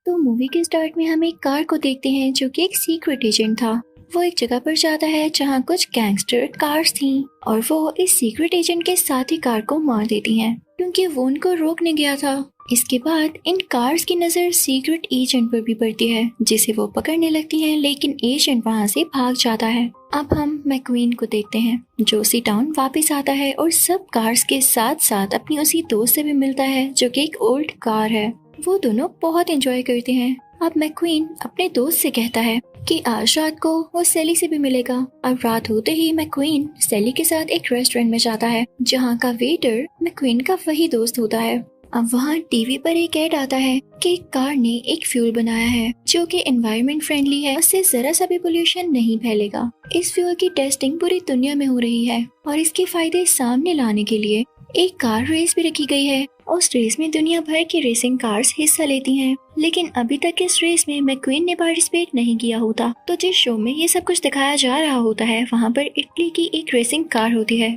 तो मूवी के स्टार्ट में हम एक कार को देखते हैं जो कि एक सीक्रेट एजेंट था। वो एक जगह पर जाता है जहाँ कुछ गैंगस्टर कार्स थी और वो इस सीक्रेट एजेंट के साथ ही कार को मार देती हैं क्योंकि वो उनको रोकने गया था। इसके बाद इन कार्स की नजर सीक्रेट एजेंट पर भी पड़ती है जिसे वो पकड़ने लगती हैं, लेकिन एजेंट वहाँ से भाग जाता है। अब हम मैक्वीन को देखते हैं जो उसी टाउन वापस आता है और सब कार्स के साथ साथ अपनी उसी दोस्त से भी मिलता है जो कि एक ओल्ड कार है। वो दोनों बहुत एंजॉय करते हैं। अब मैक्वीन अपने दोस्त से कहता है कि आज रात को वो सेली से भी मिलेगा। अब रात होते ही मैक्वीन सेली के साथ एक रेस्टोरेंट में जाता है जहाँ का वेटर मैक्वीन का वही दोस्त होता है। अब वहाँ टीवी पर एक ऐड आता है कि कार ने एक फ्यूल बनाया है जो कि एनवायरनमेंट फ्रेंडली है, उससे जरा सा भी पोल्यूशन नहीं फैलेगा। इस फ्यूल की टेस्टिंग पूरी दुनिया में हो रही है और इसके फायदे सामने लाने के लिए एक कार रेस भी रखी गई है। उस रेस में दुनिया भर की रेसिंग कार्स हिस्सा लेती हैं, लेकिन अभी तक इस रेस में मैक्वीन ने पार्टिसिपेट नहीं किया होता। तो जिस शो में ये सब कुछ दिखाया जा रहा होता है वहाँ पर इटली की एक रेसिंग कार होती है।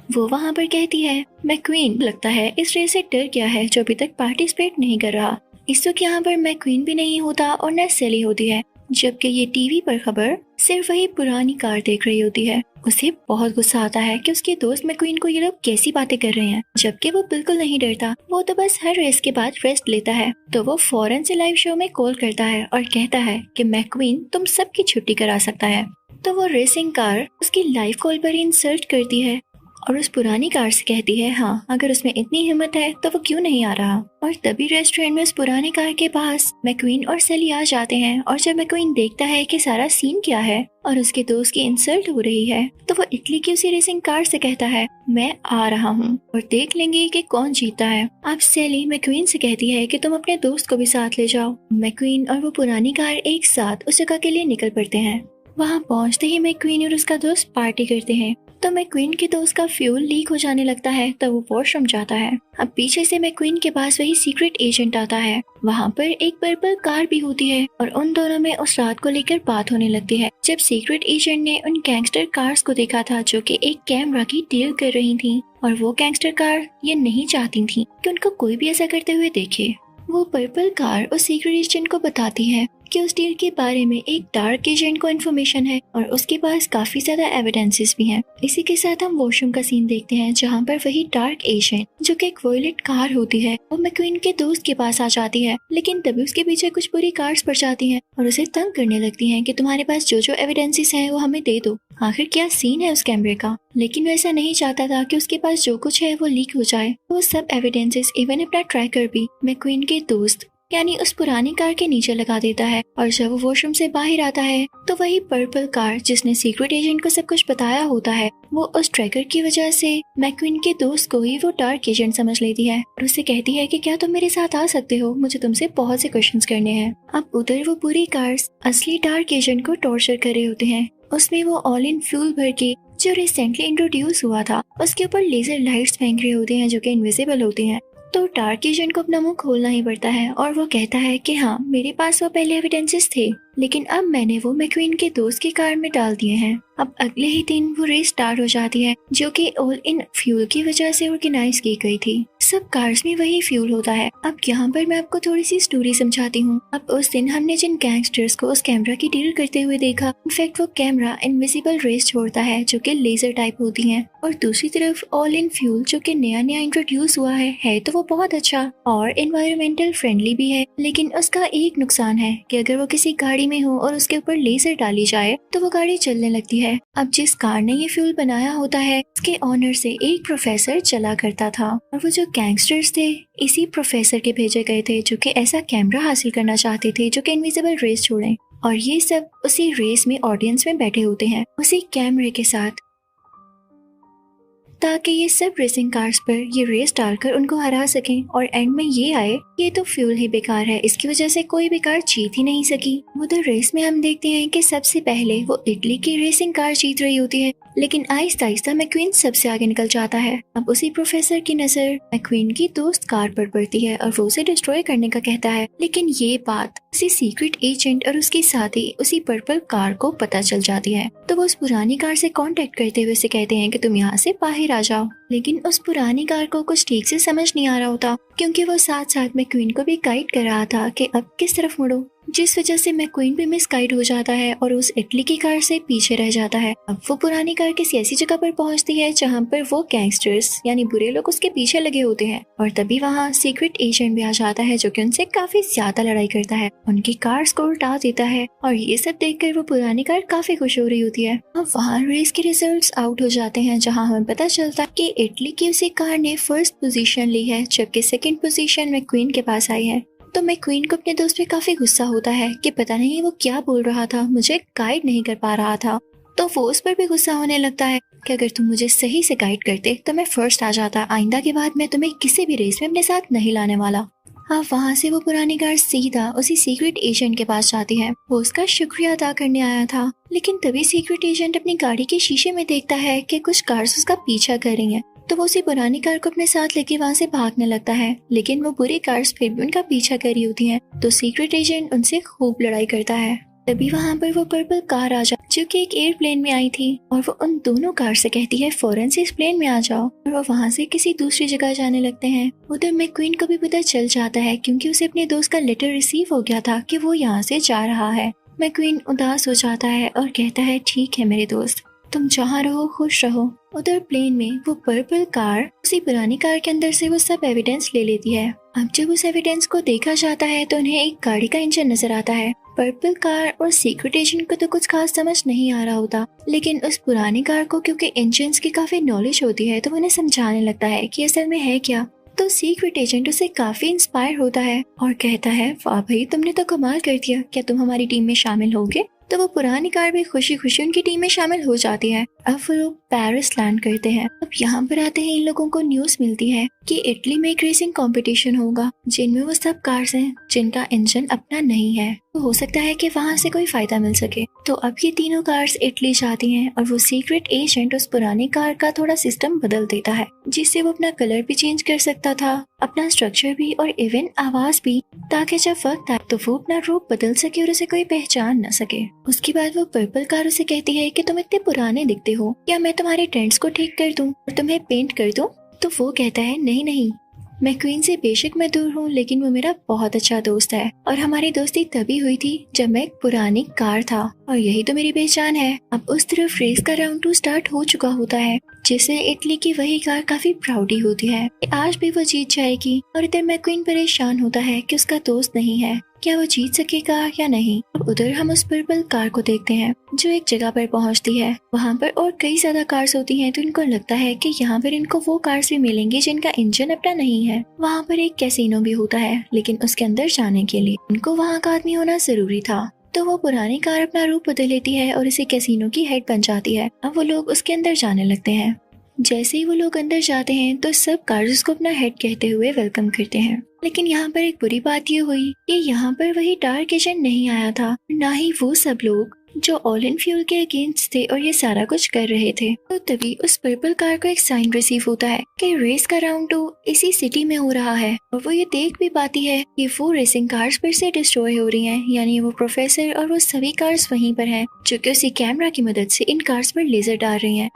वो वहाँ पर कहती है मैक्वीन लगता है इस रेस से डर गया है जो अभी तक पार्टिसिपेट नहीं कर रहा। इस वक्त यहाँ पर मैक्वीन भी नहीं होता और न सेली होती है, जबकि ये टीवी पर खबर सिर्फ वही पुरानी कार देख रही होती है। उसे बहुत गुस्सा आता है कि उसके दोस्त मैक्वीन को ये लोग कैसी बातें कर रहे हैं, जबकि वो बिल्कुल नहीं डरता। वो तो बस हर रेस के बाद रेस्ट लेता है। तो वो फौरन से लाइव शो में कॉल करता है और कहता है कि मैक्वीन तुम सबकी छुट्टी करा सकता है। तो वो रेसिंग कार उसकी लाइव कॉल पर इंसल्ट करती है और उस पुरानी कार से कहती है हाँ अगर उसमें इतनी हिम्मत है तो वो क्यों नहीं आ रहा। और तभी रेस्टोरेंट में उस पुरानी कार के पास मैक्वीन और सेली आ जाते हैं और जब मैक्वीन देखता है कि सारा सीन क्या है और उसके दोस्त की इंसल्ट हो रही है तो वो इटली की उसी रेसिंग कार से कहता है मैं आ रहा हूँ और देख लेंगे कि कौन जीता है। अब सेली मैक्वीन से कहती है कि तुम अपने दोस्त को भी साथ ले जाओ। मैक्वीन और वो पुरानी कार एक साथ उस जगह के लिए निकल पड़ते हैं। वहाँ पहुँचते ही मैक्वीन और उसका दोस्त पार्टी करते हैं। तो मैक्वीन के दोस्त का फ्यूल लीक हो जाने लगता है तो वो वॉशरूम जाता है। अब पीछे से मैक्वीन के पास वही सीक्रेट एजेंट आता है। वहाँ पर एक पर्पल कार भी होती है और उन दोनों में उस रात को लेकर बात होने लगती है जब सीक्रेट एजेंट ने उन गैंगस्टर कार्स को देखा था जो कि एक कैमरा की डील कर रही थी और वो गैंगस्टर कार ये नहीं चाहती थी कि उनको कोई भी ऐसा करते हुए देखे। वो पर्पल कार उस सीक्रेट एजेंट को बताती है कि उस डील के बारे में एक डार्क एजेंट को इन्फॉर्मेशन है और उसके पास काफी ज्यादा एविडेंसेस भी हैं। इसी के साथ हम वॉशरूम का सीन देखते हैं जहाँ पर वही डार्क एजेंट जो कि एक वॉयलेट कार होती है वो मैक्वीन के दोस्त के पास आ जाती है, लेकिन तभी उसके पीछे कुछ बुरी कार्स पड़ जाती हैं और उसे तंग करने लगती हैं कि तुम्हारे पास जो जो एविडेंसेस हैं वो हमें दे दो। आखिर क्या सीन है उस कैमरे का, लेकिन वो ऐसा नहीं चाहता था कि उसके पास जो कुछ है वो लीक हो जाए। वो सब एविडेंसेस इवन अपना ट्रैकर भी मैक्वीन के दोस्त यानी उस पुरानी कार के नीचे लगा देता है और जब वो वॉशरूम से बाहर आता है तो वही पर्पल कार जिसने सीक्रेट एजेंट को सब कुछ बताया होता है वो उस ट्रैकर की वजह से मैक्वीन के दोस्त को ही वो डार्क एजेंट समझ लेती है और उससे कहती है कि क्या तुम मेरे साथ आ सकते हो, मुझे तुमसे बहुत से क्वेश्चंस करने हैं। अब उधर वो पूरी कार्स असली डार्क एजेंट को टॉर्चर कर रहे होते हैं। उसमें वो ऑल इन फ्यूल भर के जो रिसेंटली इंट्रोड्यूस हुआ था उसके ऊपर लेजर लाइट्स फेंक रहे होते हैं जो कि इनविजिबल होती हैं। तो डार्क एजेंट को अपना मुंह खोलना ही पड़ता है और वो कहता है कि हाँ मेरे पास वो पहले एविडेंसेस थे, लेकिन अब मैंने वो मैक्वीन के दोस्त की कार में डाल दिए हैं। अब अगले ही दिन वो रेस स्टार्ट हो जाती है जो कि ऑल इन फ्यूल की वजह से ऑर्गेनाइज की गई थी। सब कार्स में वही फ्यूल होता है। अब यहाँ पर मैं आपको थोड़ी सी स्टोरी समझाती हूँ। अब उस दिन हमने जिन गैंगस्टर्स को उस कैमरा की डील करते हुए देखा, इनफैक्ट वो कैमरा इनविजिबल रेस छोड़ता है जो कि लेजर टाइप होती हैं, और दूसरी तरफ ऑल इन फ्यूल जो कि नया नया इंट्रोड्यूस हुआ है तो वो बहुत अच्छा और एनवायरमेंटल फ्रेंडली भी है, लेकिन उसका एक नुकसान है कि अगर वो किसी गाड़ी में हो और उसके ऊपर लेजर डाली जाए तो वो गाड़ी चलने लगती है। अब जिस कार ने ये फ्यूल बनाया होता है उसके ऑनर से एक प्रोफेसर चला करता था और वो जो गैंगस्टर्स थे इसी प्रोफेसर के भेजे गए थे जो कि ऐसा कैमरा हासिल करना चाहते थे जो कि इनविजिबल रेस छोड़े, और ये सब उसी रेस में ऑडियंस में बैठे होते हैं उसी कैमरे के साथ, ताकि ये सब रेसिंग कार्स पर ये रेस डालकर उनको हरा सकें और एंड में ये आए ये तो फ्यूल ही बेकार है, इसकी वजह से कोई भी कार जीत ही नहीं सकी। उधर रेस में हम देखते हैं कि सबसे पहले वो इटली की रेसिंग कार जीत रही होती है, लेकिन आहिस्ता आहिस्ता मैक्वीन सबसे आगे निकल जाता है। अब उसी प्रोफेसर की नजर मैक्वीन की दोस्त कार पर पड़ती है और वो उसे डिस्ट्रॉय करने का कहता है, लेकिन ये बात उसी सीक्रेट एजेंट और उसके साथी उसी पर्पल कार को पता चल जाती है। तो वो उस पुरानी कार से कांटेक्ट करते हुए उसे कहते हैं कि तुम यहाँ से बाहर आ जाओ। लेकिन उस पुरानी कार को कुछ ठीक से समझ नहीं आ रहा होता, क्योंकि वो साथ साथ मैक्वीन को भी गाइड कर रहा था कि अब किस तरफ मुड़ो, जिस वजह से मैक्वीन भी मिस गाइड हो जाता है और उस इटली की कार से पीछे रह जाता है। अब वो पुरानी कार किसी ऐसी जगह पर पहुंचती है जहां पर वो गैंगस्टर्स यानी बुरे लोग उसके पीछे लगे होते हैं, और तभी वहां सीक्रेट एजेंट भी आ जाता है जो कि उनसे काफी ज्यादा लड़ाई करता है, उनकी कार्स को उल्टा देता है, और ये सब देखकर वो पुरानी कार काफी खुश हो रही होती है। अब वहाँ रेस के रिजल्ट्स आउट हो जाते हैं, जहाँ हमें पता चलता है कि इटली की उसी कार ने फर्स्ट पोजीशन ली है, जबकि सेकंड पोजीशन मैक्वीन के पास आई है। तो मैक्वीन को अपने दोस्त पे काफी गुस्सा होता है कि पता नहीं वो क्या बोल रहा था, मुझे गाइड नहीं कर पा रहा था। तो वो उस पर भी गुस्सा होने लगता है कि अगर तुम मुझे सही से गाइड करते तो मैं फर्स्ट आ जाता, आइंदा के बाद मैं तुम्हें किसी भी रेस में अपने साथ नहीं लाने वाला। हाँ, वहाँ से वो पुरानी कार सीधा उसी सीक्रेट एजेंट के पास जाती है। वो उसका शुक्रिया अदा करने आया था, लेकिन तभी सीक्रेट एजेंट अपनी गाड़ी के शीशे में देखता है कि कुछ कार्स उसका पीछा कर रही हैं। तो वो उसी पुरानी कार को अपने साथ लेके वहाँ से भागने लगता है, लेकिन वो बुरी कार्स फिर भी उनका पीछा कर रही होती हैं। तो सीक्रेट एजेंट उनसे खूब लड़ाई करता है। तभी वहाँ पर वो पर्पल कार आ जाती जो कि एक एयरप्लेन में आई थी, और वो उन दोनों कार से कहती है फौरन से इस प्लेन में आ जाओ, और वो वहाँ से किसी दूसरी जगह जाने लगते हैं। उधर मैक्वीन को भी पता चल जाता है, क्योंकि उसे अपने दोस्त का लेटर रिसीव हो गया था कि वो यहाँ से जा रहा है। मैक्वीन उदास हो जाता है और कहता है ठीक है मेरे दोस्त, तुम जहाँ रहो खुश रहो। उधर प्लेन में वो पर्पल कार उसी पुरानी कार के अंदर से वो सब एविडेंस ले लेती है। अब जब उस एविडेंस को देखा जाता है तो उन्हें एक गाड़ी का इंजन नजर आता है। पर्पल कार और सीक्रेट एजेंट को तो कुछ खास समझ नहीं आ रहा होता, लेकिन उस पुरानी कार को क्योंकि इंजन्स की काफी नॉलेज होती है तो वो उन्हें समझाने लगता है कि असल में है क्या। तो सीक्रेट एजेंट उसे काफी इंस्पायर होता है और कहता है वाह भाई, तुमने तो कमाल कर दिया, क्या तुम हमारी टीम में शामिल होगे। तो वो पुरानी कार भी खुशी खुशी उनकी टीम में शामिल हो जाती है। अब वो लोग पेरिस लैंड करते हैं। अब यहाँ पर आते हैं इन लोगों को न्यूज मिलती है कि इटली में एक रेसिंग कंपटीशन होगा, जिनमें वो सब कार्स हैं जिनका इंजन अपना नहीं है। तो हो सकता है कि वहाँ से कोई फायदा मिल सके। तो अब ये तीनों कार्स इटली जाती हैं और वो सीक्रेट एजेंट उस पुरानी कार का थोड़ा सिस्टम बदल देता है, जिससे वो अपना कलर भी चेंज कर सकता था, अपना स्ट्रक्चर भी और इवन आवाज भी, ताकि जब वक्त आए तो वो अपना रूप बदल सके और उसे कोई पहचान न सके। उसके बाद वो पर्पल कार उसे कहती है कि तुम इतने पुराने दिखते हो, क्या मैं तुम्हारे टेंट्स को ठीक कर दूं और तुम्हें पेंट कर दूं। तो वो कहता है नहीं नहीं, मैक्वीन से बेशक मैं दूर हूँ, लेकिन वो मेरा बहुत अच्छा दोस्त है, और हमारी दोस्ती तभी हुई थी जब मैं एक पुरानी कार था, और यही तो मेरी पहचान है। अब उस तरफ रेस का राउंड 2 स्टार्ट हो चुका होता है, जिससे इटली की वही कार काफी प्राउडी होती है कि आज भी वो जीत जाएगी। और इधर मैक्वीन परेशान होता है कि उसका दोस्त नहीं है, क्या वो जीत सकेगा या नहीं। अब उधर हम उस पर्पल कार को देखते हैं जो एक जगह पर पहुंचती है। वहां पर और कई ज्यादा कार्स होती हैं, तो इनको लगता है कि यहाँ पर इनको वो कार्स भी मिलेंगी जिनका इंजन अपना नहीं है। वहाँ पर एक कैसीनो भी होता है, लेकिन उसके अंदर जाने के लिए इनको वहाँ का आदमी होना जरूरी था। तो वो पुरानी कार अपना रूप बदल लेती है और इसे कैसीनो की हेड बन जाती है। अब वो लोग उसके अंदर जाने लगते हैं। जैसे ही वो लोग अंदर जाते हैं तो सब कार्स उसको अपना हेड कहते हुए वेलकम करते हैं। लेकिन यहाँ पर एक बुरी बात ये हुई कि यहाँ पर वही डार्क एजेंट नहीं आया था, ना ही वो सब लोग जो ऑल इन फ्यूल के अगेंस्ट थे और ये सारा कुछ कर रहे थे। तो तभी उस पर्पल कार को एक साइन रिसीव होता है कि रेस का राउंड 2 इसी सिटी में हो रहा है, और वो ये देख भी पाती है कि वो रेसिंग कार्स फिर से डिस्ट्रॉय हो रही हैं, यानी वो प्रोफेसर और वो सभी कार्स वहीं पर हैं, जो कि उसी कैमरा की मदद से इन कार्स पर लेजर डाल रही हैं।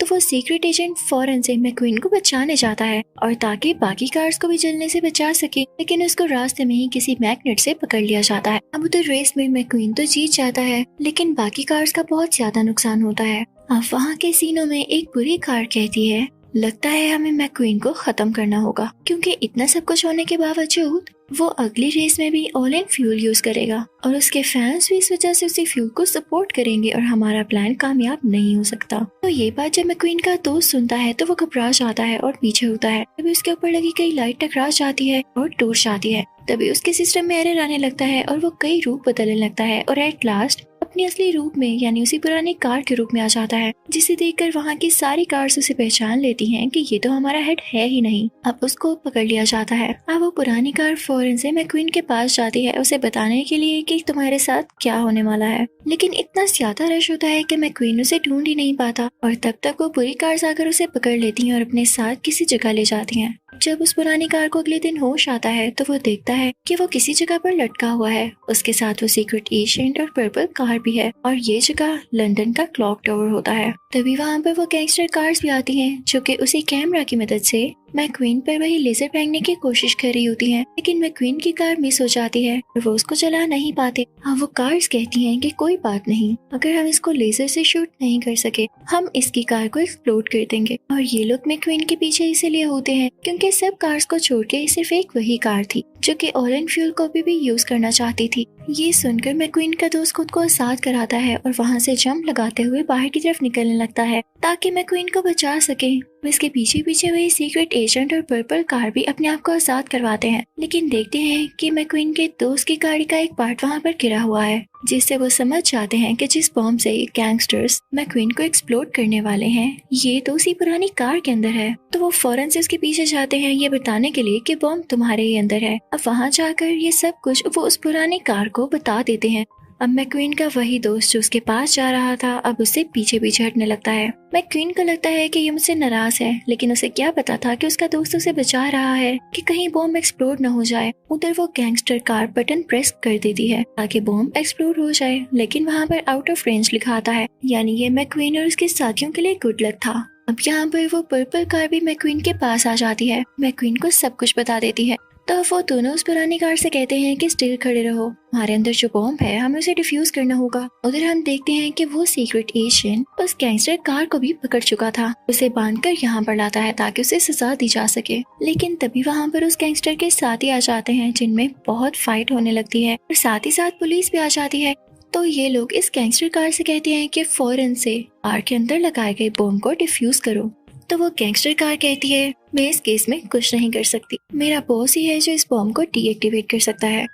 तो वो सीक्रेट एजेंट फौरन से मैक्वीन को बचाने जाता है, और ताकि बाकी कार्स को भी जलने से बचा सके, लेकिन उसको रास्ते में ही किसी मैग्नेट से पकड़ लिया जाता है। अब उधर रेस में मैक्वीन तो जीत जाता है, लेकिन बाकी कार्स का बहुत ज्यादा नुकसान होता है। अब वहाँ के सीनों में एक बुरी कार कहती है लगता है हमें मैक्वीन को खत्म करना होगा, क्योंकि इतना सब कुछ होने के बावजूद वो अगली रेस में भी ऑल इन फ्यूल यूज करेगा, और उसके फैंस भी इस वजह से उसी फ्यूल को सपोर्ट करेंगे, और हमारा प्लान कामयाब नहीं हो सकता। तो ये बात जब मैक्वीन का दोस्त सुनता है तो वो घबरा जाता है और पीछे होता है। तभी उसके ऊपर लगी कई लाइट टकरा जाती है और टूट जाती है। तभी उसके सिस्टम में एरर आने लगता है और वो कई रूप बदलने लगता है, और एट लास्ट अपने असली रूप में यानी उसी पुरानी कार के रूप में आ जाता है, जिसे देखकर वहाँ की सारी कार्स उसे पहचान लेती हैं कि ये तो हमारा हेड है ही नहीं। अब उसको पकड़ लिया जाता है। अब वो पुरानी कार फौरन से मैक्वीन के पास जाती है उसे बताने के लिए कि तुम्हारे साथ क्या होने वाला है, लेकिन इतना ज्यादा रश होता है कि मैक्वीन उसे ढूंढ ही नहीं पाता, और तब तक वो बुरी कार्स आकर उसे पकड़ लेती हैं और अपने साथ किसी जगह ले जाती हैं। जब उस पुरानी कार को अगले दिन होश आता है तो वो देखता है कि वो किसी जगह पर लटका हुआ है। उसके साथ वो सीक्रेट एजेंट और पर्पल कार कार भी है और ये जगह लंदन का क्लॉक टावर होता है। तभी वहाँ पर वो गैंगस्टर कार्स भी आती हैं जो कि उसी कैमरा की मदद से मैक्वीन पर वही लेजर फेंकने की कोशिश कर रही होती हैं, लेकिन मैक्वीन की कार मिस हो जाती है और वो उसको चला नहीं पाते। हाँ, वो कार्स कहती हैं कि कोई बात नहीं, अगर हम इसको लेजर से शूट नहीं कर सके हम इसकी कार को एक्सप्लोड कर देंगे। और ये लोग मैक्वीन के पीछे इसीलिए होते हैं क्योंकि सब कार्स को छोड़ के सिर्फ एक वही कार थी जो कि ऑरेंज फ्यूल को भी यूज करना चाहती थी। ये सुनकर मैक्वीन का दोस्त खुद को आजाद कराता है और वहाँ से जंप लगाते हुए बाहर की तरफ निकलने लगता है ताकि मैक्वीन को बचा सके। इसके पीछे पीछे वही सीक्रेट एजेंट और पर्पल कार भी अपने आप को आजाद करवाते हैं, लेकिन देखते हैं कि मैक्वीन के दोस्त की गाड़ी का एक पार्ट वहाँ पर गिरा हुआ है, जिससे वो समझ जाते हैं कि जिस बॉम्ब से गैंगस्टर्स मैक्वीन को एक्सप्लोड करने वाले हैं ये तो उसी पुरानी कार के अंदर है। तो वो फौरन से उसके पीछे जाते हैं ये बताने के लिए कि बॉम्ब तुम्हारे ही अंदर है। अब वहाँ जाकर ये सब कुछ वो उस पुरानी कार को बता देते हैं। अब मैक्वीन का वही दोस्त जो उसके पास जा रहा था अब उससे पीछे पीछे हटने लगता है। मैक्वीन को लगता है कि ये मुझसे नाराज है, लेकिन उसे क्या पता था कि उसका दोस्त उसे बचा रहा है कि कहीं बॉम्ब एक्सप्लोड न हो जाए। उधर वो गैंगस्टर कार बटन प्रेस कर देती है ताकि बॉम्ब एक्सप्लोड हो जाए, लेकिन वहाँ पर आउट ऑफ रेंज लिखा आता है, यानी ये मैक्वीन और उसके साथियों के लिए गुड लक था। अब यहाँ पर वो पर्पल कार भी मैक्वीन के पास आ जाती है, मैक्वीन को सब कुछ बता देती है। तो वो दोनों उस पुरानी कार से कहते हैं कि स्टिल खड़े रहो, हमारे अंदर जो बॉम्ब है हमें उसे डिफ्यूज करना होगा। उधर हम देखते हैं कि वो सीक्रेट एजेंट उस गैंगस्टर कार को भी पकड़ चुका था, उसे बांधकर यहाँ पर लाता है ताकि उसे सजा दी जा सके। लेकिन तभी वहाँ पर उस गैंगस्टर के साथी आ जाते हैं जिनमें बहुत फाइट होने लगती है और साथ ही साथ पुलिस भी आ जाती है। तो ये लोग इस गैंगस्टर कार से कहते हैं कि फौरन से कार के अंदर लगाए गए बॉम्ब को डिफ्यूज करो। तो वो गैंगस्टर कार कहती है मैं इस केस में कुछ नहीं कर सकती, मेरा बॉस ही है जो इस बॉम्ब को डीएक्टिवेट कर सकता है।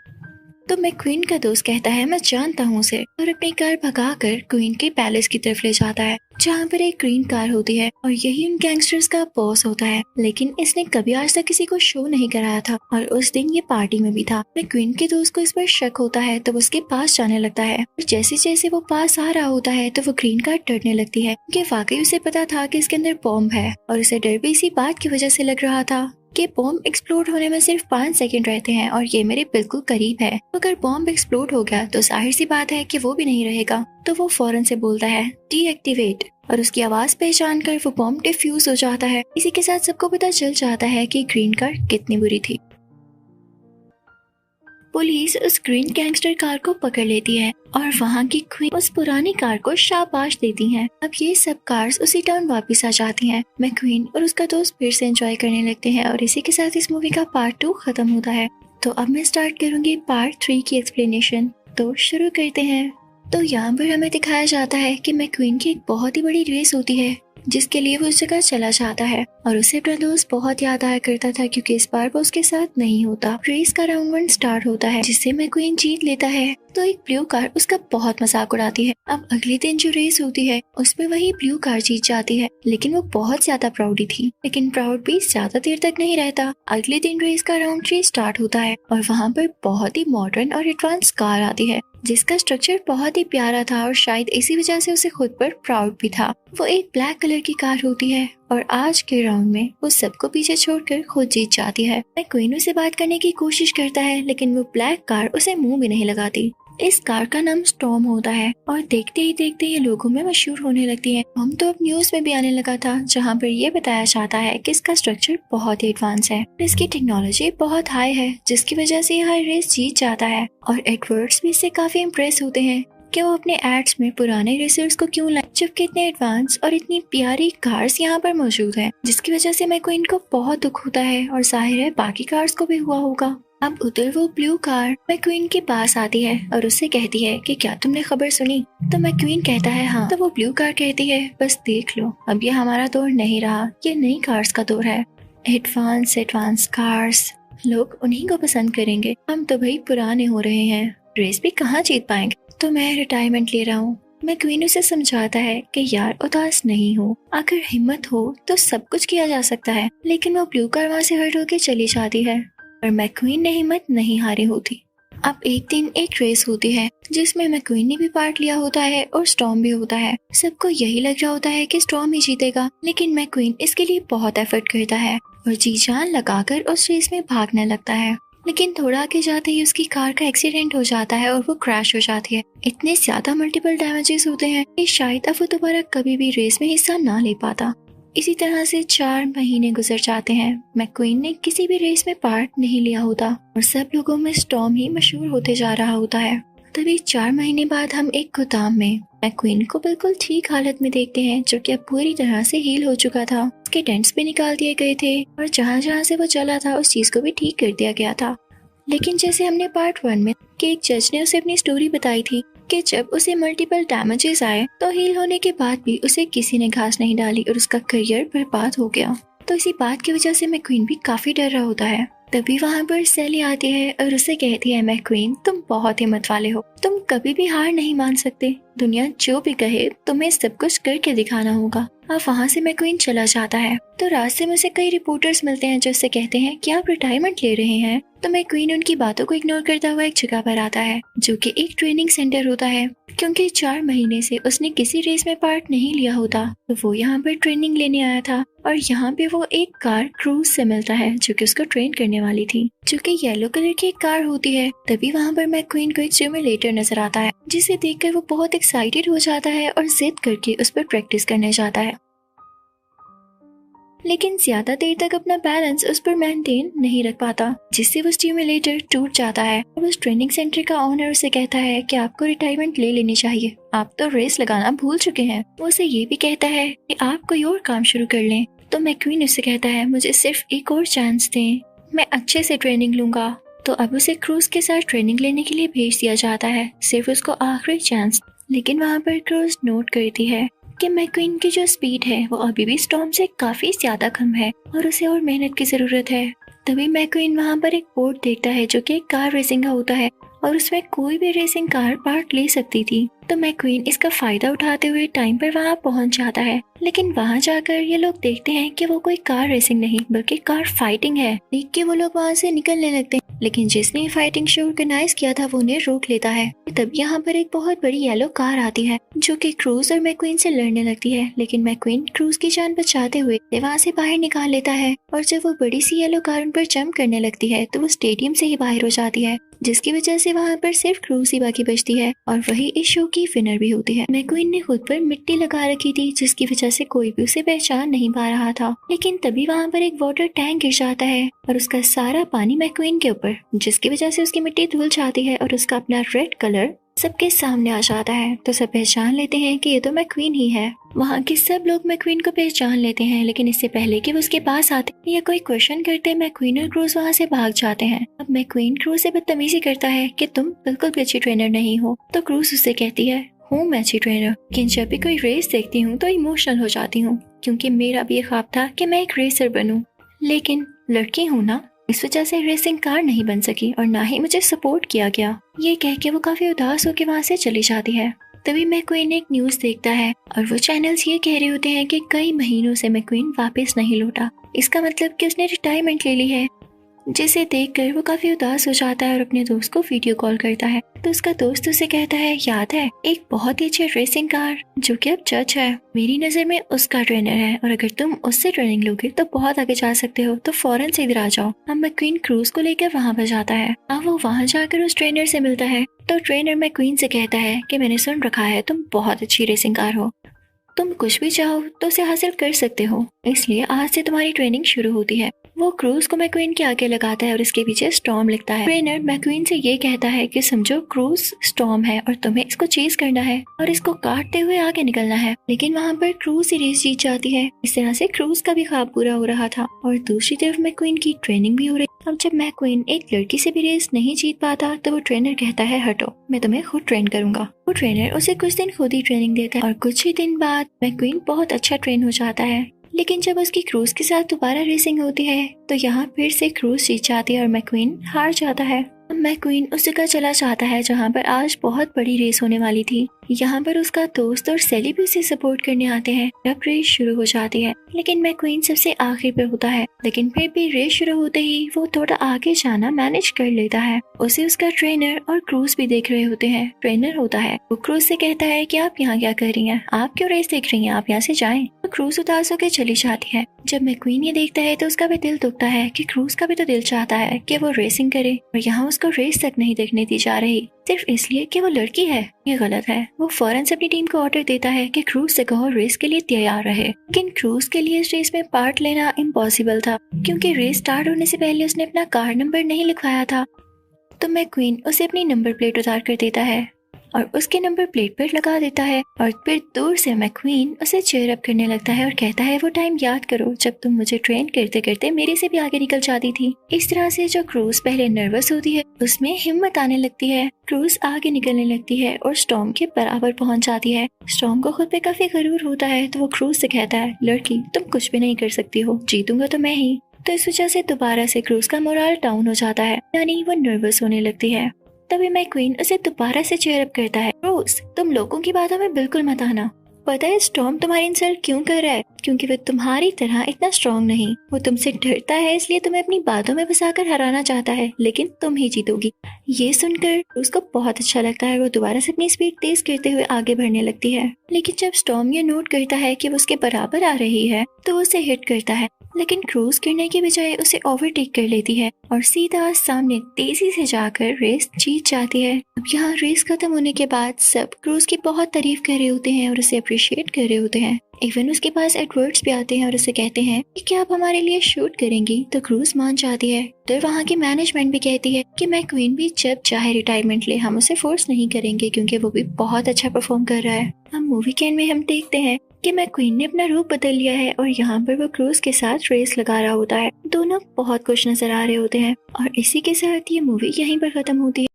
तो मैक्वीन का दोस्त कहता है मैं जानता हूँ उसे, और अपनी कार भगाकर क्वीन के पैलेस की तरफ ले जाता है जहाँ पर एक ग्रीन कार होती है और यही उन गैंगस्टर्स का बॉस होता है, लेकिन इसने कभी आज तक किसी को शो नहीं कराया था और उस दिन ये पार्टी में भी था। मैक्वीन के दोस्त को इस पर शक होता है तो वो उसके पास जाने लगता है और जैसे जैसे वो पास आ रहा होता है तो वो ग्रीन कार डरने लगती है कि वाकई उसे पता था कि इसके अंदर बॉम्ब है और उसे डर भी इसी बात की वजह से लग रहा था कि बॉम्ब एक्सप्लोड होने में सिर्फ 5 सेकंड रहते हैं और ये मेरे बिल्कुल करीब है। अगर बॉम्ब एक्सप्लोड हो गया तो जाहिर सी बात है कि वो भी नहीं रहेगा। तो वो फौरन से बोलता है डीएक्टिवेट और उसकी आवाज पहचान कर वो बॉम्ब डिफ्यूज हो जाता है। इसी के साथ सबको पता चल जाता है कि ग्रीन कार कितनी बुरी थी। पुलिस उस ग्रीन गैंगस्टर कार को पकड़ लेती है और वहाँ की क्वीन उस पुरानी कार को शाबाश देती हैं। अब ये सब कार्स उसी टाउन वापस आ जाती हैं। मैक्वीन और उसका दोस्त फिर से एंजॉय करने लगते हैं और इसी के साथ इस मूवी का पार्ट 2 खत्म होता है। तो अब मैं स्टार्ट करूंगी पार्ट 3 की एक्सप्लेनेशन। तो शुरू करते हैं। तो यहाँ पर हमें दिखाया जाता है कि मैक्वीन की एक बहुत ही बड़ी रेस होती है जिसके लिए वो उस जगह चला जाता है और उसे अपना दोस्त बहुत याद आया करता था क्योंकि इस बार वो उसके साथ नहीं होता। रेस का राउंड 1 स्टार्ट होता है जिससे मैक्वीन जीत लेता है। तो एक ब्लू कार उसका बहुत मजाक उड़ाती है। अब अगले दिन जो रेस होती है उसमें वही ब्लू कार जीत जाती है, लेकिन वो बहुत ज्यादा प्राउडी थी। लेकिन प्राउड भी ज्यादा देर तक नहीं रहता। अगले दिन रेस का राउंड 3 स्टार्ट होता है और वहाँ पर बहुत ही मॉडर्न और एडवांस कार आती है जिसका स्ट्रक्चर बहुत ही प्यारा था और शायद इसी वजह से उसे खुद पर प्राउड भी था। वो एक ब्लैक कलर की कार होती है और आज के राउंड में वो सबको पीछे छोड़कर खुद जीत जाती है। मैक्वीन से बात करने की कोशिश करता है लेकिन वो ब्लैक कार उसे मुंह भी नहीं लगाती। इस कार का नाम स्टॉर्म होता है और देखते ही देखते ये लोगों में मशहूर होने लगती है। हम तो अब न्यूज में भी आने लगा था जहाँ पर ये बताया जाता है कि इसका स्ट्रक्चर बहुत ही एडवांस है, इसकी टेक्नोलॉजी बहुत हाई है जिसकी वजह से यह रेस जीत जाता है। और एडवर्ड्स भी इससे काफी इम्प्रेस होते हैं कि वो अपने एड्स में पुराने रेसर्स को क्यों लाए जबकि इतने एडवांस और इतनी प्यारी कार्स यहाँ पर मौजूद हैं, जिसकी वजह से मैक्वीन को बहुत दुख होता है और जाहिर है बाकी कार्स को भी हुआ होगा। अब उधर वो ब्लू कार मैक्वीन के पास आती है और उससे कहती है कि क्या तुमने खबर सुनी? तो मैक्वीन कहता है हाँ। तो वो ब्लू कार कहती है बस देख लो अब ये हमारा दौर नहीं रहा, ये नई कार्स का दौर है। एडवांस कार्स, लोग उन्हीं को पसंद करेंगे, हम तो भाई पुराने हो रहे हैं, रेस भी कहाँ जीत पाएंगे, तो मैं रिटायरमेंट ले रहा हूँ। मैक्वीन उसे समझाता है कि यार उदास नहीं हो, अगर हिम्मत हो तो सब कुछ किया जा सकता है। लेकिन वो ब्लू कार वहाँ से हट होकर चली जाती है और मैक्वीन ने हिम्मत नहीं हारी होती। अब एक दिन एक रेस होती है जिसमें मैक्वीन ने भी पार्ट लिया होता है और स्टॉर्म भी होता है। सबको यही लग रहा होता है कि स्टॉर्म ही जीतेगा, लेकिन मैक्वीन इसके लिए बहुत एफर्ट करता है और जी जान लगाकर उस रेस में भागने लगता है। लेकिन थोड़ा आगे जाते ही उसकी कार का एक्सीडेंट हो जाता है और वो क्रैश हो जाती है। इतने ज्यादा मल्टीपल डैमेजेस होते हैं कि शायद अब वो दोबारा कभी भी रेस में हिस्सा ना ले पाता। इसी तरह से 4 महीने गुजर जाते हैं। मैक्वीन ने किसी भी रेस में पार्ट नहीं लिया होता और सब लोगों में स्टॉर्म ही मशहूर होते जा रहा होता है। तभी 4 महीने बाद हम एक गोदाम में मैक्वीन को बिल्कुल ठीक हालत में देखते हैं, जो कि अब पूरी तरह से हील हो चुका था। उसके डेंट्स भी निकाल दिए गए थे और जहाँ जहाँ से वो चला था उस चीज को भी ठीक कर दिया गया था। लेकिन जैसे हमने पार्ट 1 में कि एक जज ने उसे अपनी स्टोरी बताई थी कि जब उसे मल्टीपल डैमेजेस आए तो हील होने के बाद भी उसे किसी ने घास नहीं डाली और उसका करियर बर्बाद हो गया। तो इसी बात की वजह से मैक्वीन भी काफी डर रहा होता है। तभी वहाँ पर सैली आती है और उसे कहती है, मैक्वीन तुम बहुत हिम्मत वाले हो, तुम कभी भी हार नहीं मान सकते, दुनिया जो भी कहे तुम्हें सब कुछ करके दिखाना होगा। अब वहाँ से मैक्वीन चला जाता है तो रास्ते में उसे कई रिपोर्टर्स मिलते हैं जो उससे कहते हैं कि आप रिटायरमेंट ले रहे हैं। तो मैक्वीन उनकी बातों को इग्नोर करता हुआ एक जगह पर आता है जो कि एक ट्रेनिंग सेंटर होता है, क्योंकि 4 महीने से उसने किसी रेस में पार्ट नहीं लिया होता तो वो यहाँ पर ट्रेनिंग लेने आया था। और यहाँ पे वो एक कार क्रूज से मिलता है जो कि उसको ट्रेन करने वाली थी, जो कि येलो कलर की एक कार होती है। तभी वहाँ पर मैक्वीन को एक सिमुलेटर नजर आता है जिसे देखकर वो बहुत एक्साइटेड हो जाता है और जिद करके उस पर प्रैक्टिस करने जाता है। लेकिन ज्यादा देर तक अपना बैलेंस उस पर मेंटेन नहीं रख पाता, जिससे वो स्टिमुलेटर टूट जाता है। और उस ट्रेनिंग सेंटर का ओनर उसे कहता है कि आपको रिटायरमेंट ले लेनी चाहिए, आप तो रेस लगाना भूल चुके हैं। वो उसे ये भी कहता है कि आप कोई और काम शुरू कर लें। तो मैक्वीन उससे कहता है, मुझे सिर्फ एक और चांस दें, मैं अच्छे से ट्रेनिंग लूंगा। तो अब उसे क्रूज के साथ ट्रेनिंग लेने के लिए भेज दिया जाता है, सिर्फ उसको आखिरी चांस। लेकिन वहाँ पर क्रूज नोट करती है कि मैक्वीन की जो स्पीड है वो अभी भी स्टॉर्म से काफी ज्यादा कम है और उसे और मेहनत की जरूरत है। तभी मैक्वीन वहाँ पर एक बोर्ड देखता है जो कि एक कार रेसिंग का होता है और उसमें कोई भी रेसिंग कार पार्ट ले सकती थी। तो मैक्वीन इसका फायदा उठाते हुए टाइम पर वहाँ पहुँच जाता है। लेकिन वहाँ जाकर ये लोग देखते हैं कि वो कोई कार रेसिंग नहीं बल्कि कार फाइटिंग है। देख के वो लोग वहाँ से निकलने लगते हैं, लेकिन जिसने फाइटिंग शो ऑर्गेनाइज किया था वो उन्हें रोक लेता है। तब यहाँ पर एक बहुत बड़ी येलो कार आती है जो कि क्रूज और मैक्वीन से लड़ने लगती है, लेकिन मैक्वीन क्रूज की जान बचाते हुए वहाँ से बाहर निकाल लेता है। और जब वो बड़ी सी येलो कार उन पर जंप करने लगती है तो वो स्टेडियम से ही बाहर हो जाती है, जिसकी वजह से वहाँ पर सिर्फ क्रूज ही बाकी बचती है और वही इस शो की विनर भी होती है। मैक्वीन ने खुद पर मिट्टी लगा रखी थी जिसकी वजह से कोई भी उसे पहचान नहीं पा रहा था। लेकिन तभी वहाँ पर एक वाटर टैंक गिर जाता है और उसका सारा पानी मैक्वीन के ऊपर, जिसकी वजह से उसकी मिट्टी धुल जाती है और उसका अपना रेड कलर सबके सामने आ जाता है। तो सब पहचान लेते हैं कि ये तो मैक्वीन ही है। वहाँ के सब लोग मैक्वीन को पहचान लेते हैं, लेकिन इससे पहले कि वो उसके पास आते या कोई क्वेश्चन करते मैक्वीन और क्रूज वहाँ से भाग जाते हैं। अब मैक्वीन क्रूज से बदतमीजी करता है कि तुम बिल्कुल भी अच्छी ट्रेनर नहीं हो। तो क्रूज उससे कहती है, हूँ मैं अच्छी ट्रेनर, लेकिन जब भी कोई रेस देखती हूँ तो इमोशनल हो जाती हूँ, क्योंकि मेरा भी ये ख्वाब था कि मैं एक रेसर बनूं, लेकिन लड़की हूँ ना, इस वजह से रेसिंग कार नहीं बन सकी और ना ही मुझे सपोर्ट किया गया। ये कह के वो काफी उदास होकर वहाँ से चली जाती है। तभी मैक्वीन एक न्यूज देखता है और वो चैनल्स ये कह रहे होते हैं कि कई महीनों से मैक्वीन वापस नहीं लौटा, इसका मतलब कि उसने रिटायरमेंट ले ली है। जिसे देखकर वो काफी उदास हो जाता है और अपने दोस्त को वीडियो कॉल करता है। तो उसका दोस्त उसे कहता है, याद है एक बहुत ही अच्छी रेसिंग कार जो कि अब जज है, मेरी नजर में उसका ट्रेनर है और अगर तुम उससे ट्रेनिंग लोगे तो बहुत आगे जा सकते हो, तो फौरन से इधर आ जाओ। अब मैक्वीन क्रूज को लेकर वहाँ पर जाता है। अब वो वहाँ जाकर उस ट्रेनर से मिलता है। तो ट्रेनर मैक्वीन से कहता है कि मैंने सुन रखा है तुम बहुत अच्छी रेसिंग कार हो, तुम कुछ भी चाहो तो उसे हासिल कर सकते हो, इसलिए आज से तुम्हारी ट्रेनिंग शुरू होती है। वो क्रूज को मैक्वीन के आगे लगाता है और उसके पीछे स्टॉर्म लिखता है। ट्रेनर मैक्वीन से ये कहता है कि समझो क्रूज स्टॉर्म है और तुम्हें इसको चेज करना है और इसको काटते हुए आगे निकलना है। लेकिन वहाँ पर क्रूज ही रेस जीत जाती है। इस तरह से क्रूज का भी ख्वाब पूरा हो रहा था और दूसरी तरफ मैक्वीन की ट्रेनिंग भी हो रही। अब जब मैक्वीन एक लड़की से भी रेस नहीं जीत पाता तो वो ट्रेनर कहता है, हटो, मैं तुम्हें खुद ट्रेन करूंगा। वो ट्रेनर उसे कुछ दिन खुद ही ट्रेनिंग देता है और कुछ ही दिन बाद मैक्वीन बहुत अच्छा ट्रेन हो जाता है। लेकिन जब उसकी क्रूज के साथ दोबारा रेसिंग होती है तो यहाँ फिर से क्रूज जीत जाती है और मैक्वीन हार जाता है। मैक्वीन उस जगह चला जाता है जहाँ पर आज बहुत बड़ी रेस होने वाली थी। यहाँ पर उसका दोस्त और सेली भी उसे सपोर्ट करने आते हैं। अब रेस शुरू हो जाती है, लेकिन मैक्वीन सबसे आखिर पे होता है। लेकिन फिर भी रेस शुरू होते ही वो थोड़ा आगे जाना मैनेज कर लेता है। उसे उसका ट्रेनर और क्रूज भी देख रहे होते हैं। ट्रेनर होता है, वो क्रूज से कहता है कि आप यहाँ क्या कर रही हैं, आप क्यों रेस देख रही हैं, आप यहाँ से जाएं। तो क्रूज उदास होकर चली जाती है। जब मैक्वीन ये देखता है तो उसका भी दिल दुखता है कि क्रूज का भी तो दिल चाहता है कि वो रेसिंग करे, और यहाँ उसको रेस तक नहीं देखने दी जा रही, सिर्फ इसलिए कि वो लड़की है। ये गलत है। वो फौरन से अपनी टीम को ऑर्डर देता है कि क्रूज से कहो रेस के लिए तैयार रहे। लेकिन क्रूज के लिए इस रेस में पार्ट लेना इम्पॉसिबल था, क्योंकि रेस स्टार्ट होने से पहले उसने अपना कार नंबर नहीं लिखवाया था। तो मैक्वीन उसे अपनी नंबर प्लेट उतार कर देता है और उसके नंबर प्लेट पर लगा देता है। और फिर दूर से मैक्वीन उसे चीयर अप करने लगता है और कहता है वो टाइम याद करो जब तुम मुझे ट्रेन करते करते मेरे से भी आगे निकल जाती थी। इस तरह से जो क्रूज पहले नर्वस होती है उसमें हिम्मत आने लगती है। क्रूज आगे निकलने लगती है और स्टॉर्म के बराबर पहुंच जाती है। स्टॉर्म को खुद पे काफी गरूर होता है, तो वो क्रूज से कहता है, लड़की तुम कुछ भी नहीं कर सकती हो, जीतूंगा तो मैं ही। तो इस वजह से दोबारा से क्रूज का मोरल डाउन हो जाता है, यानी वो नर्वस होने लगती है। तभी मैक्वीन उसे दोबारा से चीयर अप करता है, क्रूज तुम लोगों की बातों में बिल्कुल मत आना। पता है स्टॉर्म तुम्हारी इंसल्ट क्यों कर रहा है? क्योंकि वो तुम्हारी तरह इतना स्ट्रॉन्ग नहीं, वो तुमसे डरता है, इसलिए तुम्हें अपनी बातों में फंसाकर हराना चाहता है, लेकिन तुम ही जीतोगी। ये सुनकर उसको बहुत अच्छा लगता है। वो दोबारा से अपनी स्पीड तेज करते हुए आगे बढ़ने लगती है। लेकिन जब स्टॉर्म ये नोट करता है कि वो उसके बराबर आ रही है तो उसे हिट करता है, लेकिन क्रूज गिरने की बजाय उसे ओवरटेक कर लेती है और सीधा सामने तेजी से जाकर रेस जीत जाती है। अब यहाँ रेस खत्म होने के बाद सब क्रूज की बहुत तारीफ कर रहे होते हैं और उसे अप्रिशिएट कर रहे होते हैं। इवन उसके पास एडवर्ड्स भी आते हैं और उसे कहते हैं कि क्या आप हमारे लिए शूट करेंगी? तो क्रूज मान जाती है। तो वहाँ की मैनेजमेंट भी कहती है कि मैक्वीन भी जब चाहे रिटायरमेंट ले, हम उसे फोर्स नहीं करेंगे क्योंकि वो भी बहुत अच्छा परफॉर्म कर रहा है। हम मूवी के एंड में हम देखते हैं कि मैक्वीन ने अपना रूप बदल लिया है और यहाँ पर वो क्रूज के साथ रेस लगा रहा होता है। दोनों बहुत खुश नजर आ रहे होते हैं और इसी के साथ ये मूवी यहीं पर खत्म होती है।